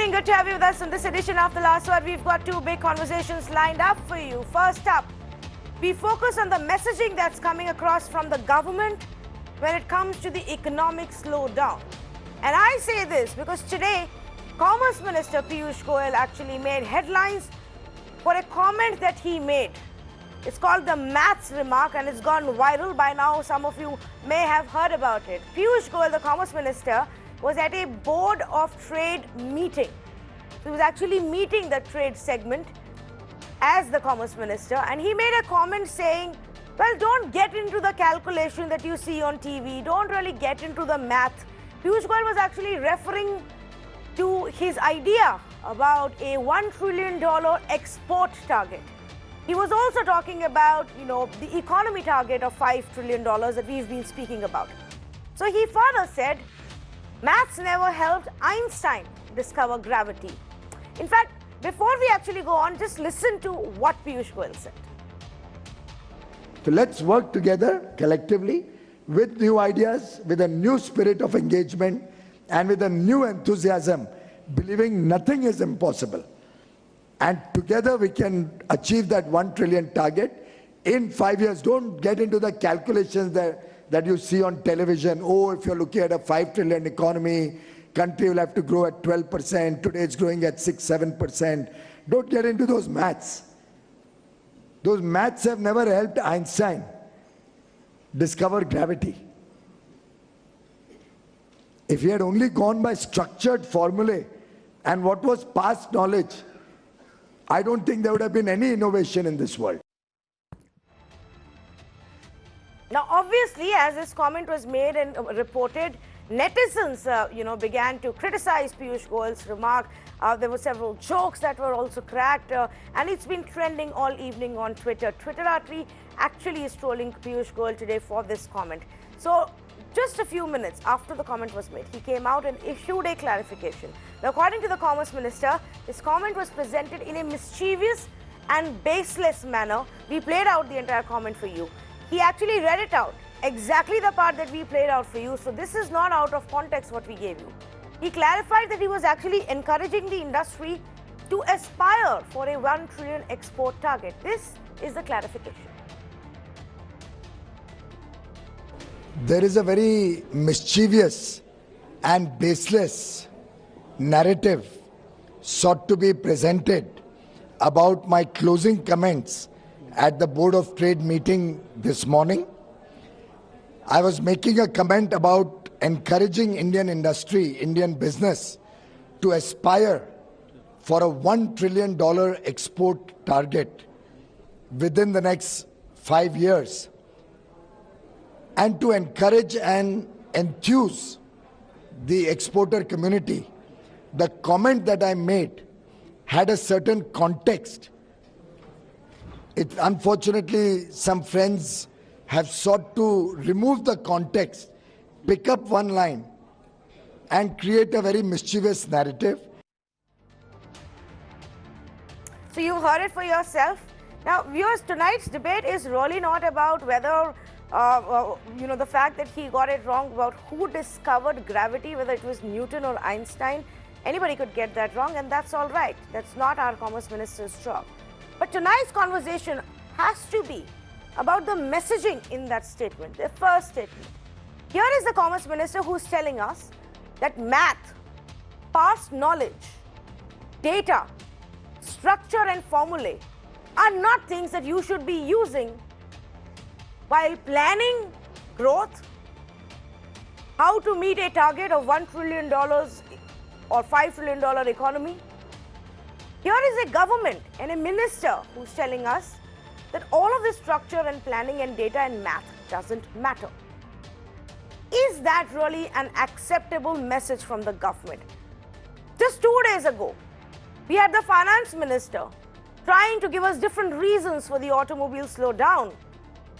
evening. Good to have you with us in this edition of The Last Word. We've got two big conversations lined up for you. First up, we focus on the messaging that's coming across from the government when it comes to the economic slowdown. And I say this because today, Commerce Minister Piyush Goyal actually made headlines for a comment that he made. It's called the maths remark and it's gone viral. By now, some of you may have heard about it. Piyush Goyal, the Commerce Minister, was at a Board of Trade meeting. He was actually meeting the trade segment as the Commerce Minister, and he made a comment saying, well, don't get into the calculation that you see on TV. Don't really get into the math. Piyush Goyal was actually referring to his idea about a $1 trillion export target. He was also talking about, the economy target of $5 trillion that we've been speaking about. So he further said, maths never helped Einstein discover gravity. In fact, before we actually go on, just listen to what Piyush Goyal said. So let's work together collectively with new ideas, with a new spirit of engagement and with a new enthusiasm, believing nothing is impossible. And together we can achieve that 1 trillion target in 5 years. Don't get into the calculations that you see on television. Oh, if you're looking at a 5 trillion economy, country will have to grow at 12%. Today it's growing at 6-7%. Don't get into those maths. Those maths have never helped Einstein discover gravity. If he had only gone by structured formulae and what was past knowledge, I don't think there would have been any innovation in this world. Now, obviously, as this comment was made and reported, netizens, began to criticize Piyush Goyal's remark. There were several jokes that were also cracked, and it's been trending all evening on Twitter. Twitterati actually is trolling Piyush Goyal today for this comment. So, just a few minutes after the comment was made, he came out and issued a clarification. Now, according to the Commerce Minister, his comment was presented in a mischievous and baseless manner. We played out the entire comment for you. He actually read it out, exactly the part that we played out for you. So this is not out of context what we gave you. He clarified that he was actually encouraging the industry to aspire for a 1 trillion export target. This is the clarification. There is a very mischievous and baseless narrative sought to be presented about my closing comments at the Board of Trade meeting this morning. I was making a comment about encouraging Indian industry, Indian business to aspire for a $1 trillion export target within the next 5 years and to encourage and enthuse the exporter community. The comment that I made had a certain context. Unfortunately, some friends have sought to remove the context, pick up one line and create a very mischievous narrative. So you heard it for yourself. Now, viewers, tonight's debate is really not about whether, the fact that he got it wrong about who discovered gravity, whether it was Newton or Einstein. Anybody could get that wrong, and that's all right. That's not our Commerce Minister's job. But tonight's conversation has to be about the messaging in that statement, the first statement. Here is the Commerce Minister who's telling us that math, past knowledge, data, structure and formulae are not things that you should be using while planning growth, how to meet a target of $1 trillion or $5 trillion economy. Here is a government and a minister who's telling us that all of this structure and planning and data and math doesn't matter. Is that really an acceptable message from the government? Just 2 days ago, we had the finance minister trying to give us different reasons for the automobile slowdown.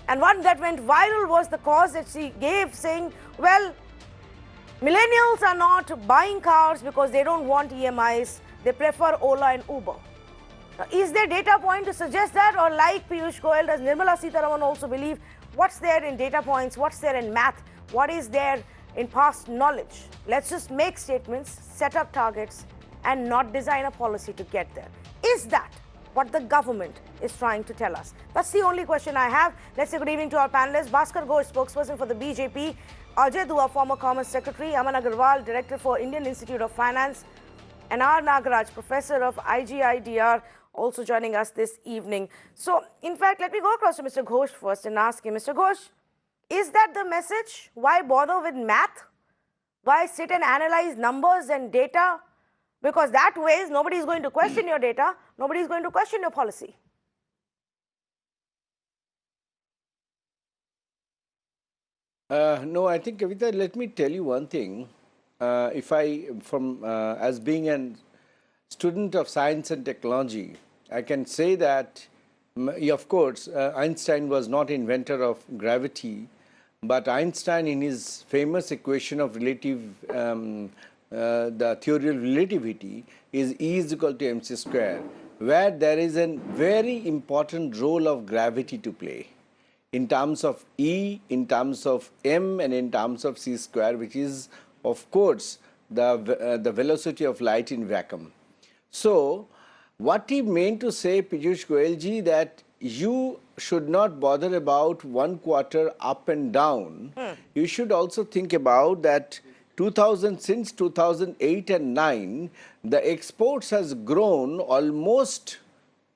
And one that went viral was the cause that she gave, saying, well, millennials are not buying cars because they don't want EMIs. They prefer Ola and Uber. Now, is there data point to suggest that? Or like Piyush Goyal, does Nirmala Sitharaman also believe what's there in data points, what's there in math, what is there in past knowledge? Let's just make statements, set up targets and not design a policy to get there. Is that what the government is trying to tell us? That's the only question I have. Let's say good evening to our panelists. Bhaskar Ghosh, spokesperson for the BJP. Ajay Dua, former Commerce Secretary. Aman Agarwal, Director for Indian Institute of Finance. And R. Nagaraj, Professor of IGIDR, also joining us this evening. So, in fact, let me go across to Mr. Ghosh first and ask him, Mr. Ghosh, is that the message? Why bother with math? Why sit and analyze numbers and data? Because that way, nobody is going to question your data, nobody is going to question your policy. No, I think, Kavita, let me tell you one thing. As being a student of science and technology, I can say that, of course, Einstein was not inventor of gravity, but Einstein, in his famous equation of the theory of relativity, is E is equal to mc square, where there is a very important role of gravity to play in terms of E, in terms of m, and in terms of c square, which is, of course, the velocity of light in vacuum. So, what he meant to say, Piyush Goyal ji, that you should not bother about one quarter up and down. You should also think about that since 2008 and 9, the exports has grown almost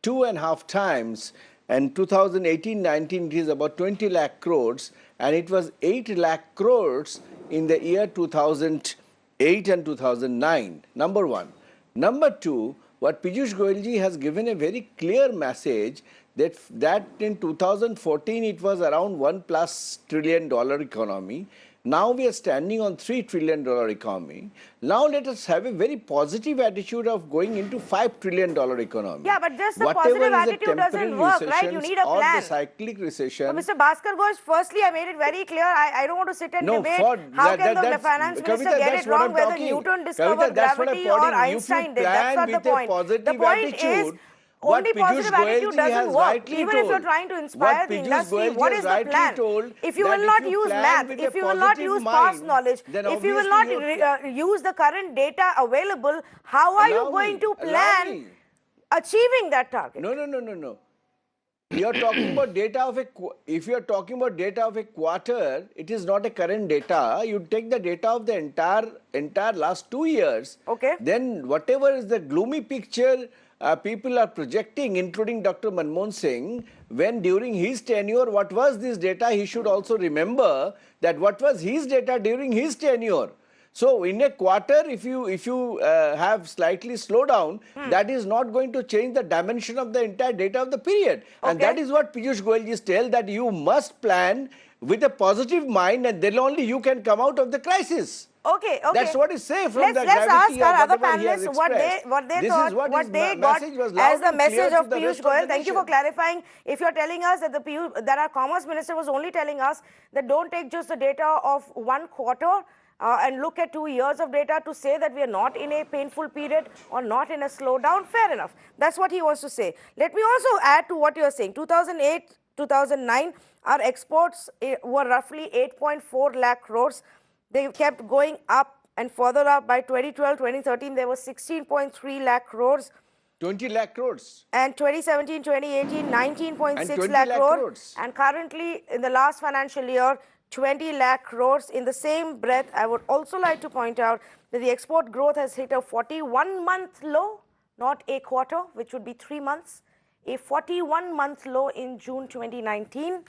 2.5 times. And 2018-19 it is about 20 lakh crores, and it was 8 lakh crores in the year 2008 and 2009. Number one. Number two, what Piyush Goyal ji has given a very clear message that in 2014 it was around $1+ trillion economy. Now we are standing on $3 trillion economy. Now let us have a very positive attitude of going into $5 trillion economy. Yeah, but just the positive attitude doesn't work, right? You need a plan. Or the cyclic recession. But Mr. Bhaskar Ghosh, firstly, I made it very clear. I don't want to sit and debate how can the finance minister get it wrong, whether Newton discovered gravity or Einstein did. That's not the point. The point is, only positive attitude doesn't work. Even if you're trying to inspire the industry, what is the plan? If you will not use math, if you will not use past knowledge, if you will not use the current data available, how are you going to plan achieving that target? No. You're talking about data of if you're talking about data of a quarter, it is not a current data. You take the data of the entire last 2 years. Okay. Then whatever is the gloomy picture people are projecting, including Dr. Manmohan Singh, when during his tenure, what was this data, he should also remember that what was his data during his tenure. So in a quarter, if you have slightly slowed down, that is not going to change the dimension of the entire data of the period. Okay. And that is what Piyush Goyal is telling, that you must plan with a positive mind, and then only you can come out of the crisis. Okay. That's what is safe from the let's gravity ask our of other whatever he has panelists expressed. what they got as the message of Piyush Goyal. Thank you for clarifying. If you're telling us that our Commerce Minister was only telling us that don't take just the data of one quarter and look at 2 years of data to say that we are not in a painful period or not in a slowdown, fair enough. That's what he wants to say. Let me also add to what you're saying. 2008, 2009, our exports were roughly 8.4 lakh crores. They kept going up and further up. By 2012, 2013, there was 16.3 lakh crores. 20 lakh crores. And 2017, 2018, 19.6 lakh crores. And currently, in the last financial year, 20 lakh crores. In the same breath, I would also like to point out that the export growth has hit a 41-month low, not a quarter, which would be 3 months. A 41-month low in June 2019.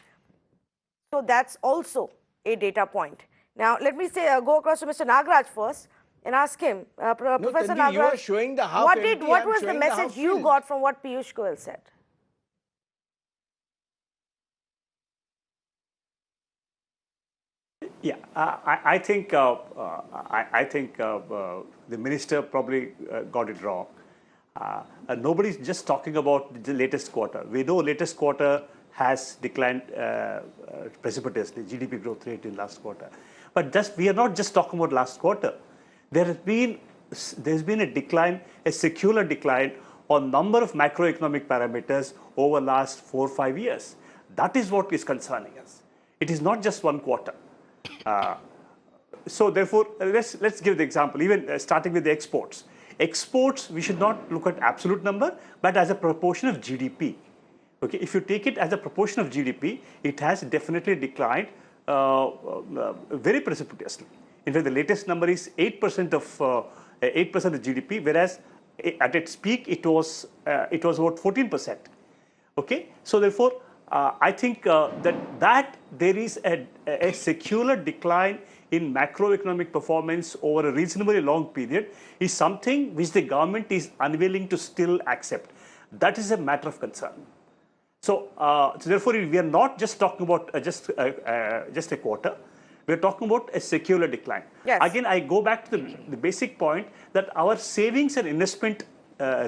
So that's also a data point. Now, let me go across to Mr. Nagaraj first and ask him, Professor Tanvi, Nagaraj, you are showing the half what was the message you got from what Piyush Goyal said? Yeah, I think the minister probably got it wrong. Nobody's just talking about the latest quarter. We know latest quarter has declined precipitously, GDP growth rate in last quarter. But we are not just talking about last quarter. There's been a decline, a secular decline on number of macroeconomic parameters over last 4 or 5 years. That is what is concerning us. It is not just one quarter. So therefore, let's give the example. Even starting with the exports. exports, we should not look at absolute number, but as a proportion of GDP. Okay, if you take it as a proportion of GDP, it has definitely declined very precipitously. In fact, the latest number is 8% of 8% of GDP, whereas at its peak it was about 14%. Okay, so therefore, I think that there is a secular decline in macroeconomic performance over a reasonably long period is something which the government is unwilling to still accept. That is a matter of concern. So, therefore, we are not just talking about just a quarter. We are talking about a secular decline. Yes. Again, I go back to the basic point that our savings and investment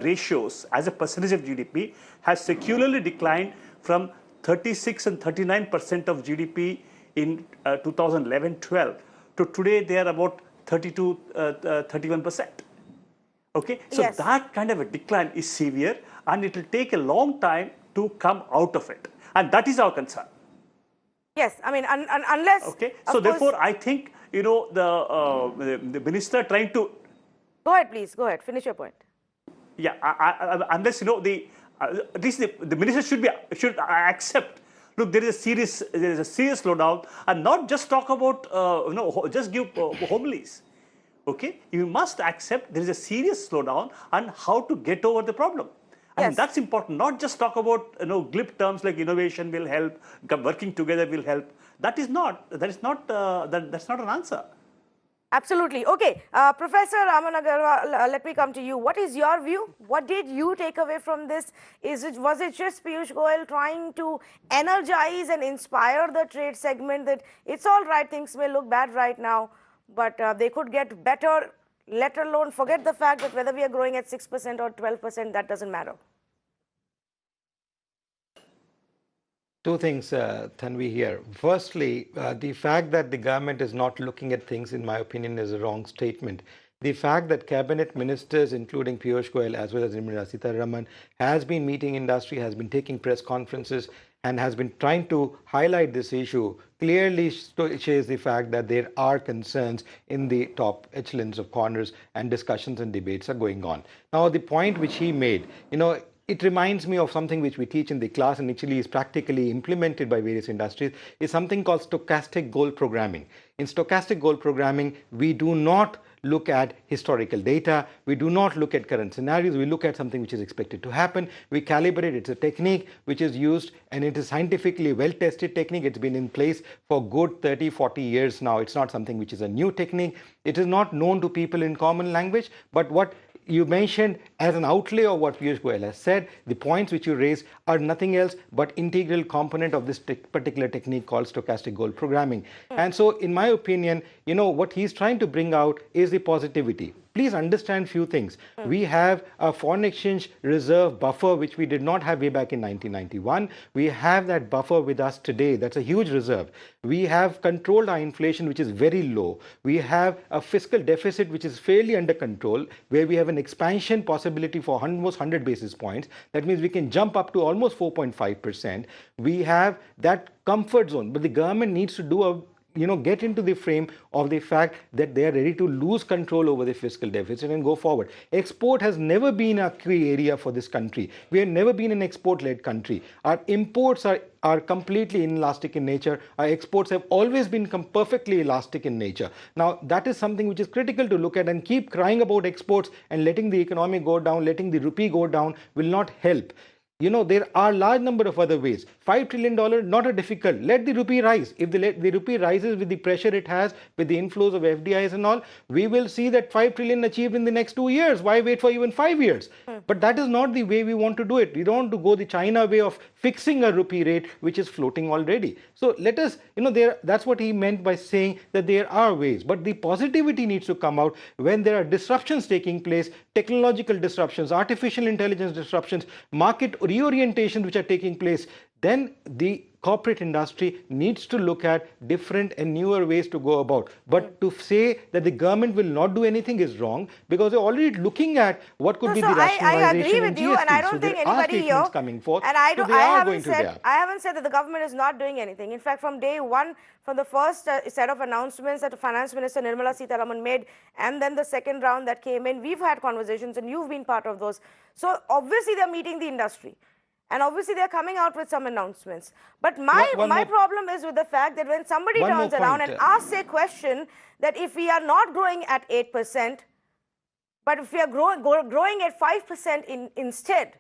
ratios as a percentage of GDP has secularly declined from 36 and 39% of GDP in 2011-12 to today they are about 32, 31%. Okay, so Yes. that kind of a decline is severe, and it will take a long time to come out of it, and that is our concern. Yes, I mean, unless... Okay, so therefore, I think, you know, the minister trying to... Go ahead, please. Go ahead. Finish your point. Yeah, unless, you know, at least the minister should accept, look, there is a serious slowdown, and not just talk about, you know, just give homilies. Okay, you must accept there is a serious slowdown and how to get over the problem. And Yes. that's important. Not just talk about, you know, glib terms like innovation will help, working together will help. That's not an answer. Absolutely. Okay, Professor Aman Agarwal, let me come to you. What is your view? What did you take away from this? Was it just Piyush Goyal trying to energize and inspire the trade segment that it's all right, things may look bad right now, but they could get better, let alone forget the fact that whether we are growing at 6% or 12%, that doesn't matter? Two things, Tanvi, here. Firstly, the fact that the government is not looking at things, in my opinion, is a wrong statement. The fact that cabinet ministers, including Piyush Goyal as well as Nirmala Sitharaman, has been meeting industry, has been taking press conferences, and has been trying to highlight this issue clearly shows the fact that there are concerns in the top echelons of corners, and discussions and debates are going on. Now, the point which he made, you know, it reminds me of something which we teach in the class and actually is practically implemented by various industries, is something called stochastic goal programming. In stochastic goal programming, we do not look at historical data, we do not look at current scenarios, we look at something which is expected to happen, we calibrate. It's a technique which is used, and it is scientifically well-tested technique. It's been in place for good 30, 40 years now. It's not something which is a new technique. It is not known to people in common language, but what you mentioned as an outlay of what Piyush Goyal has said, the points which you raised are nothing else but integral component of this particular technique called stochastic goal programming. And so, in my opinion, you know, what he's trying to bring out is the positivity. Please understand few things. We have a foreign exchange reserve buffer, which we did not have way back in 1991. We have that buffer with us today. That's a huge reserve. We have controlled our inflation, which is very low. We have a fiscal deficit, which is fairly under control, where we have an expansion possibility for almost 100 basis points. That means we can jump up to almost 4.5%. We have that comfort zone, but the government needs to do a get into the frame of the fact that they are ready to lose control over the fiscal deficit and go forward. Export has never been a key area for this country. We have never been an export-led country. Our imports are completely inelastic in nature. Our exports have always been perfectly elastic in nature. Now, that is something which is critical to look at, and keep crying about exports and letting the economy go down, letting the rupee go down will not help. You know, there are large number of other ways. $5 trillion, not a difficult. Let the rupee rise. If the rupee rises with the pressure it has, with the inflows of FDIs and all, we will see that 5 trillion achieved in the next 2 years. Why wait for even 5 years? But that is not the way we want to do it. We don't want to go the China way of fixing a rupee rate, which is floating already. So let us, that's what he meant by saying that there are ways. But the positivity needs to come out when there are disruptions taking place, technological disruptions, artificial intelligence disruptions, market reorientation which are taking place. then the corporate industry needs to look at different and newer ways to go about. But to say that the government will not do anything is wrong, because they're already looking at what could No, be so the I agree rationalization in with you, and I GST. So don't think there are anybody statements here, coming forth. and I So don't, they are going to there. I haven't said that the government is not doing anything. In fact, from day one, from the first set of announcements that Finance Minister Nirmala Sitharaman made, and then the second round that came in, we've had conversations, and you've been part of those. So obviously, they're meeting the industry. And obviously, they're coming out with some announcements. But my problem is with the fact that when somebody turns around and asks a question that if we are not growing at 8%, but if we are growing at 5% instead,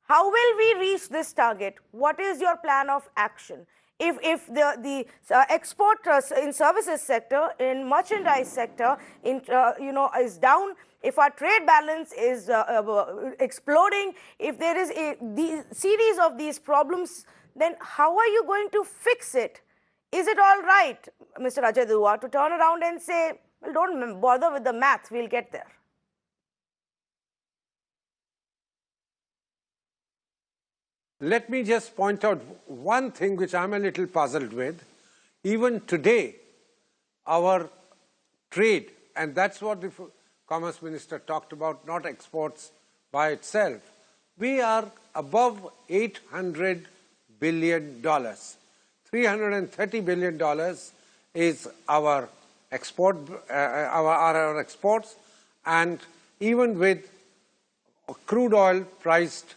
how will we reach this target? What is your plan of action? If the export in services sector, in merchandise sector, is down, if our trade balance is exploding, if there is the series of these problems, then how are you going to fix it? Is it all right, Mr. Ajay Dua, to turn around and say, well, don't bother with the math, we'll get there? Let me just point out one thing which I'm a little puzzled with. Even today, our trade, and that's what the Commerce Minister talked about, not exports by itself, we are above $800 billion. $330 billion is our export, our exports, and even with crude oil priced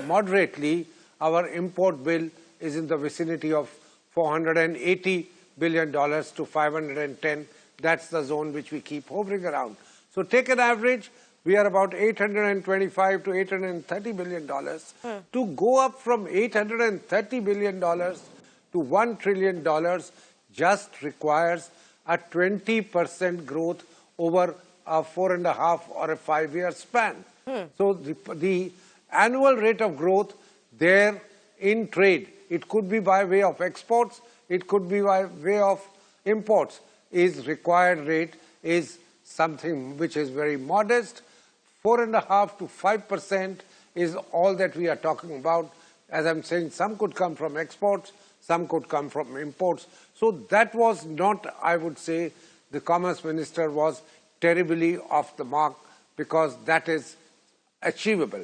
moderately, our import bill is in the vicinity of $480 billion to 510. That's the zone which we keep hovering around. So take an average, we are about $825 to $830 billion. To go up from $830 billion to $1 trillion just requires a 20% growth over a 4.5 or a 5-year span. So the annual rate of growth there in trade, it could be by way of exports, it could be by way of imports, is required rate is something which is very modest. 4.5 to 5% is all that we are talking about. As I'm saying, some could come from exports, some could come from imports. So that was not, I would say, the Commerce Minister was terribly off the mark, because that is achievable.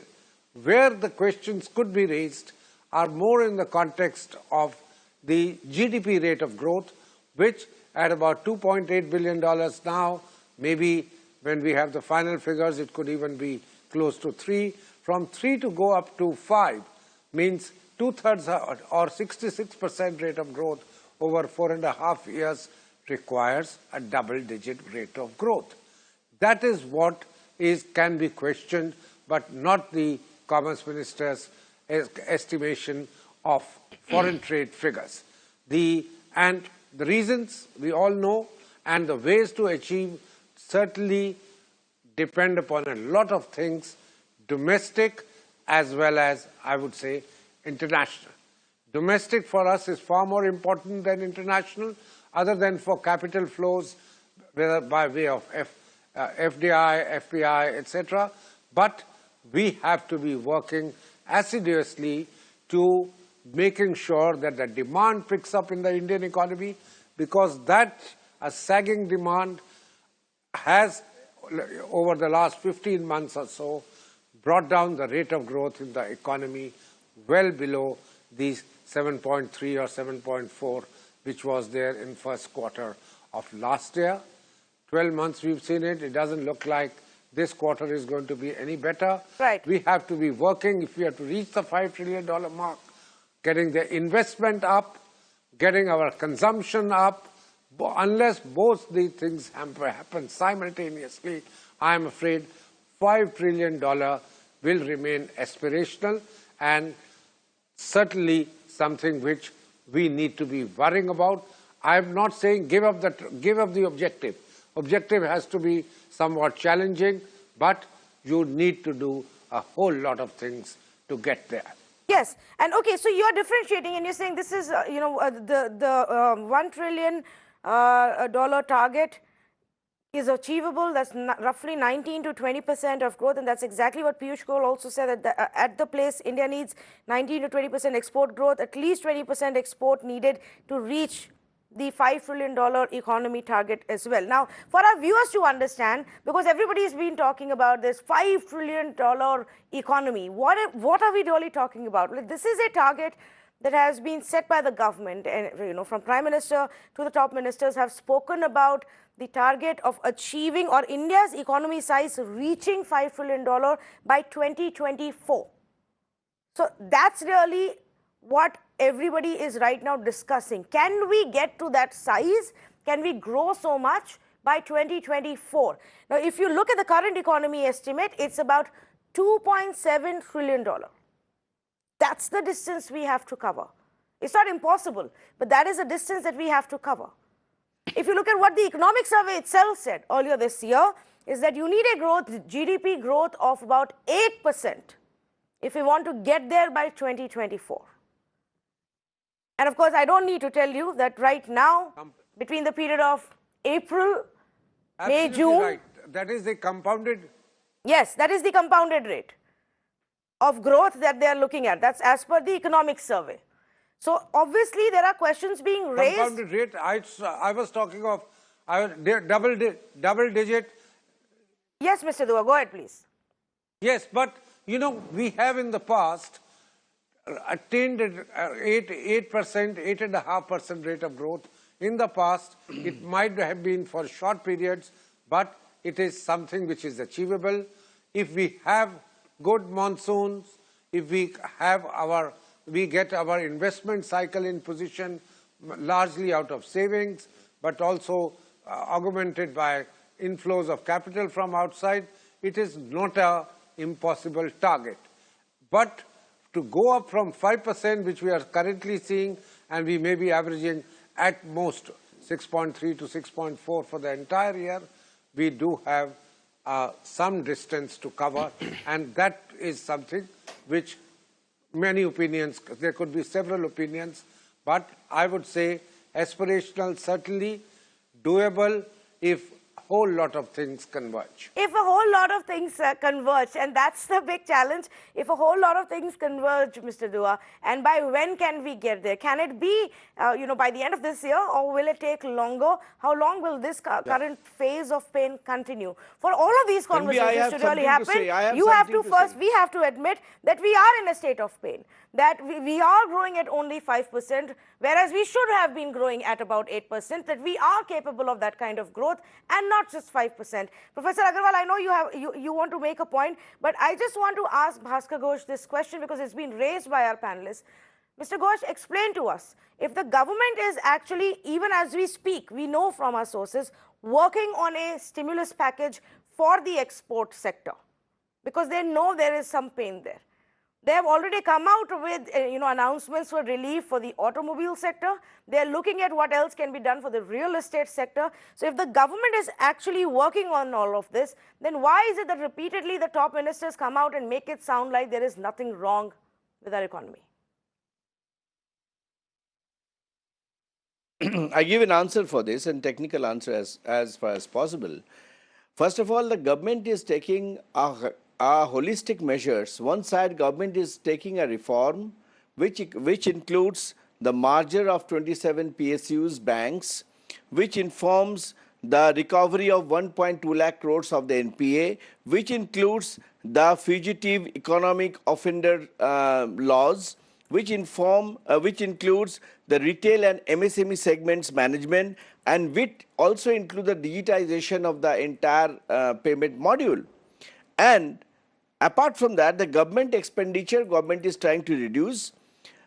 Where the questions could be raised are more in the context of the GDP rate of growth, which at about $2.8 billion now, maybe when we have the final figures, it could even be close to 3. From 3 to go up to 5 means 2/3 or 66% rate of growth over 4.5 years requires a double-digit rate of growth. That is what can be questioned, but not the Commerce Minister's estimation of foreign trade figures. And the reasons we all know, and the ways to achieve certainly depend upon a lot of things, domestic as well as, I would say, international. Domestic for us is far more important than international, other than for capital flows, whether by way of FDI, FPI, etc. But we have to be working assiduously to making sure that the demand picks up in the Indian economy, because that a sagging demand has, over the last 15 months or so, brought down the rate of growth in the economy well below these 7.3 or 7.4, which was there in first quarter of last year. 12 months we've seen it. It doesn't look like this quarter is going to be any better. Right. We have to be working, if we have to reach the $5 trillion mark, getting the investment up, getting our consumption up. Unless both these things happen simultaneously, I'm afraid $5 trillion will remain aspirational, and certainly something which we need to be worrying about. I'm not saying give up the objective. Objective has to be somewhat challenging, but you need to do a whole lot of things to get there. Yes, and okay, so you're differentiating and you're saying this is, the $1 trillion dollar target is achievable. That's roughly 19 to 20% of growth, and that's exactly what Piyush Goyal also said, that at the place India needs 19 to 20% export growth, at least 20% export needed to reach the $5 trillion economy target as well. Now, for our viewers to understand, because everybody has been talking about this $5 trillion economy, what are we really talking about? Well, this is a target that has been set by the government, and from Prime Minister to the top ministers have spoken about the target of achieving, or India's economy size reaching $5 trillion by 2024. So that's really what everybody is right now discussing. Can we get to that size? Can we grow so much by 2024? Now, if you look at the current economy estimate, it's about $2.7 trillion. That's the distance we have to cover. It's not impossible, but that is the distance that we have to cover. If you look at what the economic survey itself said earlier this year, is that you need a growth, GDP growth of about 8% if we want to get there by 2024. And of course, I don't need to tell you that right now, between the period of April, May, June. Right. That is the compounded. Yes, that is the compounded rate of growth that they are looking at. That's as per the economic survey. So obviously there are questions being raised. Compounded rate, I was talking of double digit. Yes, Mr. Dua, go ahead, please. Yes, but we have in the past attained 8%, 8.5% rate of growth. In the past, it might have been for short periods, but it is something which is achievable. If we have good monsoons, if we get our investment cycle in position, largely out of savings, but also augmented by inflows of capital from outside, it is not an impossible target. But to go up from 5%, which we are currently seeing, and we may be averaging at most 6.3 to 6.4 for the entire year, we do have some distance to cover, and that is something which many opinions, there could be several opinions, but I would say aspirational, certainly doable if a whole lot of things converge. If a whole lot of things converge, and that's the big challenge, if a whole lot of things converge, Mr. Dua, and by when can we get there? Can it be, by the end of this year, or will it take longer? How long will this current phase of pain continue? For all of these conversations to really happen, we have to admit that we are in a state of pain, that we are growing at only 5%, whereas we should have been growing at about 8%, that we are capable of that kind of growth, and not just 5%. Professor Agarwal, I know you want to make a point, but I just want to ask Bhaskar Ghosh this question because it's been raised by our panelists. Mr. Ghosh, explain to us, if the government is actually, even as we speak, we know from our sources, working on a stimulus package for the export sector, because they know there is some pain there. They have already come out with announcements for relief for the automobile sector. They're looking at what else can be done for the real estate sector. So if the government is actually working on all of this, then why is it that repeatedly the top ministers come out and make it sound like there is nothing wrong with our economy? I give an answer for this, and technical answer as far as possible. First of all, the government is taking holistic measures. One side, government is taking a reform which includes the merger of 27 PSUs banks, which informs the recovery of 1.2 lakh crores of the NPA, which includes the fugitive economic offender laws, which includes the retail and MSME segments management, and which also include the digitization of the entire payment module. And apart from that, the government expenditure, government is trying to reduce.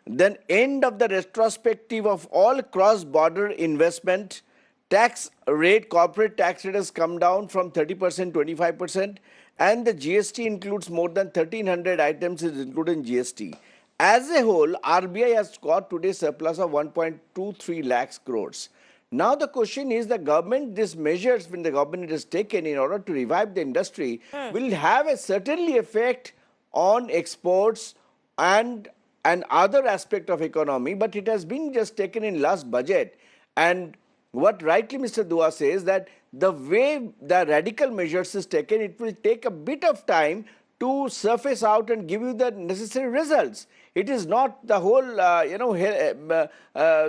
Then end of the retrospective of all cross-border investment, tax rate, corporate tax rate has come down from 30% to 25%, and the GST includes more than 1,300 items is included in GST. As a whole, RBI has got today surplus of 1.23 lakhs crores. Now the question is, the government, these measures when the government is taken in order to revive the industry will have a certainly effect on exports and other aspect of economy, but it has been just taken in last budget, and what rightly Mr. Dua says, that the way the radical measures is taken, it will take a bit of time to surface out and give you the necessary results. It is not the whole, the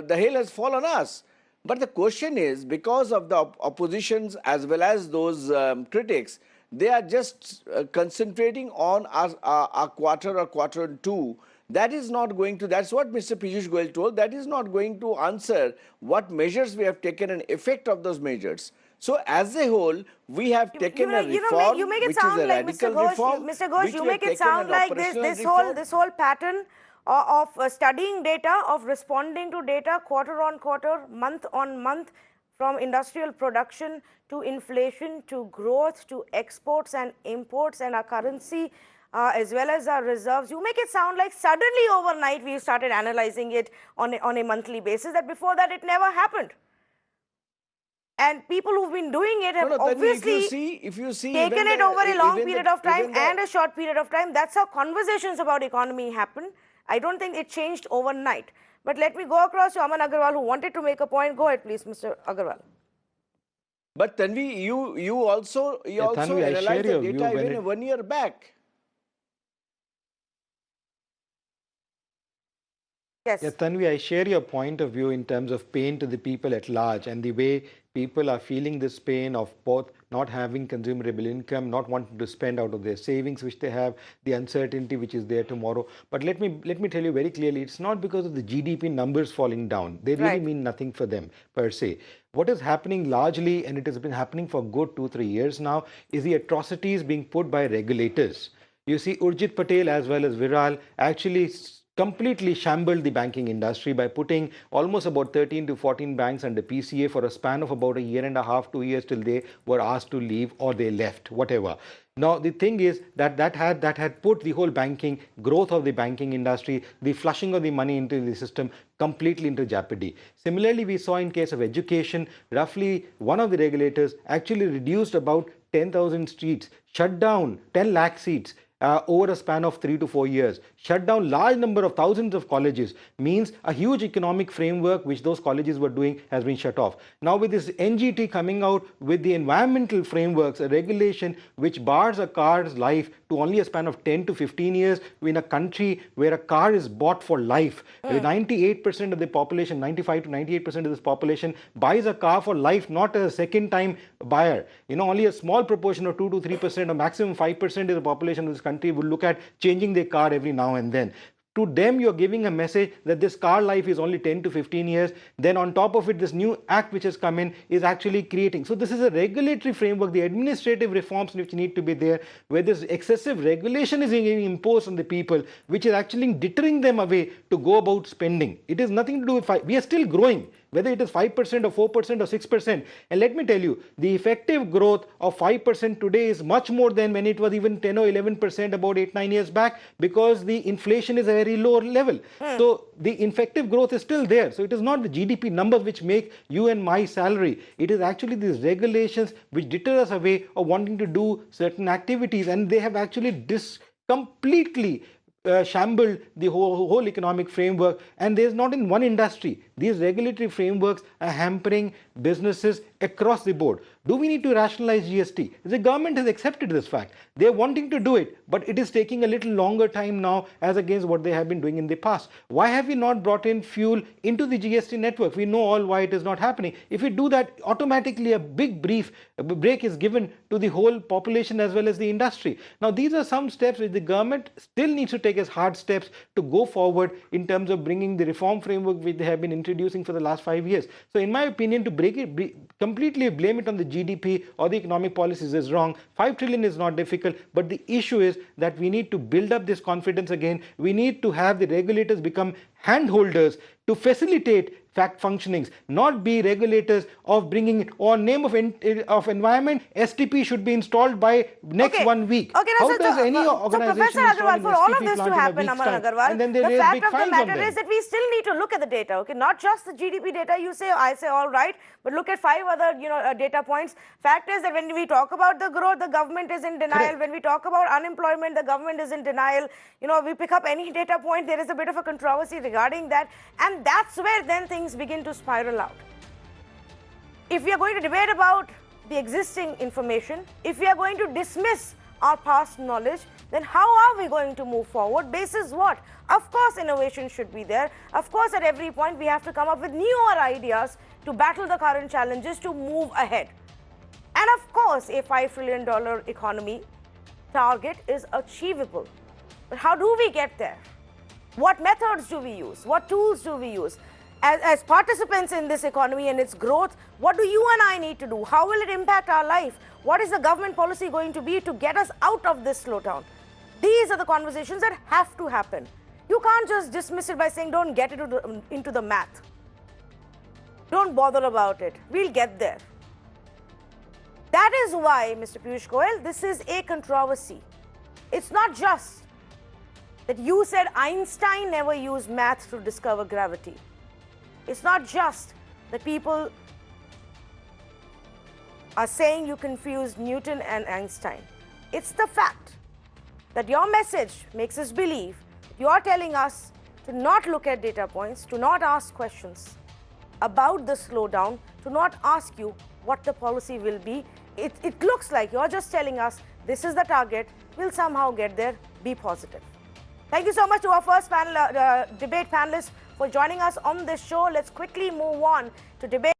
hail has fallen on us. But the question is, because of the oppositions as well as those critics, they are just concentrating on a quarter or quarter two. That is not going to, that's what Mr. Piyush Goyal told, that is not going to answer what measures we have taken and effect of those measures. So as a whole, we have taken a reform, you make it which is sound a like radical Mr. Ghosh, reform. Mr. Ghosh, which you we have make it taken sound an like operational reform. this whole pattern of studying data, of responding to data quarter on quarter, month on month, from industrial production to inflation to growth to exports and imports and our currency, as well as our reserves. You make it sound like suddenly overnight we started analyzing it on a monthly basis, that before that it never happened. And people who've been doing it have obviously if you see taken it over a long period of time and a short period of time. That's how conversations about economy happen. I don't think it changed overnight. But let me go across to Aman Agarwal, who wanted to make a point. Go ahead, please, Mr. Agarwal. But Tanvi, you also Tanvi, analyzed the data even 1 year back. Yes. Yeah, Tanvi, I share your point of view in terms of pain to the people at large and the way people are feeling this pain of both not having consumable income, not wanting to spend out of their savings which they have, the uncertainty which is there tomorrow. But let me tell you very clearly, it's not because of the GDP numbers falling down. They really mean nothing for them per se. What is happening largely, and it has been happening for good 2-3 years now, is the atrocities being put by regulators. You see, Urjit Patel as well as Viral actually completely shambled the banking industry by putting almost about 13 to 14 banks under PCA for a span of about a year and a half, 2 years, till they were asked to leave or they left, whatever. Now, the thing is that had put the whole banking, growth of the banking industry, the flushing of the money into the system completely into jeopardy. Similarly, we saw in case of education, roughly one of the regulators actually reduced about 10,000 seats, shut down 10 lakh seats, over a span of 3 to 4 years, shut down large number of thousands of colleges, means a huge economic framework which those colleges were doing has been shut off. Now with this NGT coming out with the environmental frameworks, a regulation which bars a car's life to only a span of 10 to 15 years in a country where a car is bought for life. 98% of the population, 95 to 98% of this population buys a car for life, not a second time buyer. You know, only a small proportion of 2 to 3% or maximum 5% of the population of this country will look at changing their car every now and then. To them, you're giving a message that this car life is only 10 to 15 years. Then on top of it, this new act which has come in is actually creating. So this is a regulatory framework, the administrative reforms which need to be there, where this excessive regulation is being imposed on the people, which is actually deterring them away to go about spending. It has nothing to do with, we are still growing, whether it is 5% or 4% or 6%. And let me tell you, the effective growth of 5% today is much more than when it was even 10 or 11% about 8-9 years back, because the inflation is a very low level. So the effective growth is still there. So it is not the GDP numbers which make you and my salary. It is actually these regulations which deter us away of wanting to do certain activities, and they have actually completely shambled the whole economic framework. And there's not in one industry. These regulatory frameworks are hampering businesses across the board. Do we need to rationalize GST? The government has accepted this fact. They're wanting to do it, but it is taking a little longer time now as against what they have been doing in the past. Why have we not brought in fuel into the GST network? We know all why it is not happening. If we do that, automatically a big break is given to the whole population as well as the industry. Now, these are some steps which the government still needs to take as hard steps to go forward in terms of bringing the reform framework which they have been introducing for the last 5 years. So in my opinion, to completely blame it on the GDP or the economic policies is wrong. 5 trillion is not difficult, but the issue is that we need to build up this confidence again. We need to have the regulators become handholders to facilitate fact functionings, not be regulators of bringing it on name of environment. STP should be installed by next 1 week. Okay, how does any organization Professor Agarwal, for all of this to happen, Aman Agarwal, and then they the raise fact big of the fines matter on them? is that we still need to look at the data, okay, not just the GDP data. You say, I say, all right, but look at 5 other data points. Fact is that when we talk about the growth, the government is in denial. Correct. When we talk about unemployment, the government is in denial. You know, we pick up any data point, there is a bit of a controversy regarding that, and that's where then things begin to spiral out. if we are going to debate about the existing information, if we are going to dismiss our past knowledge, then how are we going to move forward? Basis what? Of course, innovation should be there. Of course, at every point, we have to come up with newer ideas to battle the current challenges to move ahead. And of course, a $5 trillion economy target is achievable. But how do we get there? What methods do we use? What tools do we use? As participants in this economy and its growth, what do you and I need to do? How will it impact our life? What is the government policy going to be to get us out of this slowdown? These are the conversations that have to happen. You can't just dismiss it by saying, don't get into the math. Don't bother about it. We'll get there. That is why, Mr. Piyush Goyal, this is a controversy. It's not just that you said Einstein never used math to discover gravity. It's not just that people are saying you confused Newton and Einstein. It's the fact that your message makes us believe you're telling us to not look at data points, to not ask questions about the slowdown, to not ask you what the policy will be. It looks like you're just telling us this is the target, we'll somehow get there, be positive. Thank you so much to our first panel, debate panelists for joining us on this show. Let's quickly move on to debate.